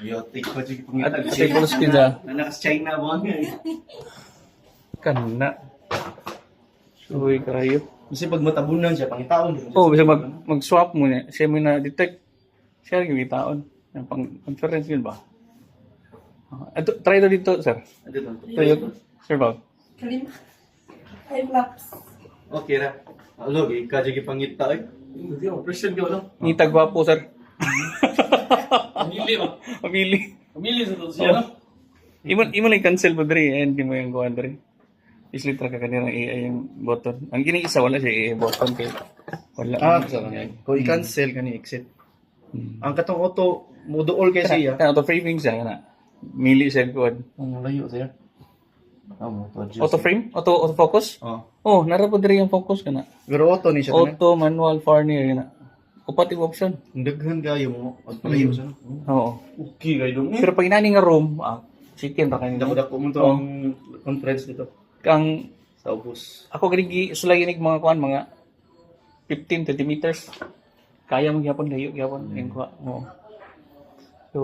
Yotik ko sige At pangita. sa ipulos kita. Nanas China mo nga. Kana. Suwi kayo. Kasi pag matabunan siya pangitaon din. Oh, bisa mag-swap mo niya. Siya mo na detect. Siya yung itaon. Yung pang-conference yun ba? Ito, try ito dito, sir. Ito to. Ito yung, sir Bob. Kalim. Ay, flaps. Okay ra. Alo, ika sige pangita eh. Hindi mo present ka lang. Ngita gwapo, sir. Pamili ba? Pamili. Pamili sa to siya, no? Imo lang cancel mo dre. Ayan, di mo yung kuhan dre. Isli ka kanina ng AI yung button. Ang gini-isa, wala siya AI button. Kaya wala. Sa kanya. Kung i-cancel ka ni exit. Ang katong auto, moduol kay siya. Auto framing siya, kana. Mili siya kuhan. Ang layo siya. Mo to adjust. Auto frame? Auto focus? Oh. Oh, narapod dre yung focus kana. Pero auto ni siya kana. Auto, manual, Farnier, kana. Upat yung option. Daghan kayo mo. At palayo siya. Oo. Okay kayo dong. Pero pag inani nga room, chicken ra kanina. Dako-dako mo to ang conference dito. Kang Sa ubos. ako ganigi sulayinig mga kuan mga 15-20 meters. Kaya mo gyapon layo gyapon yung kuha. Oo. So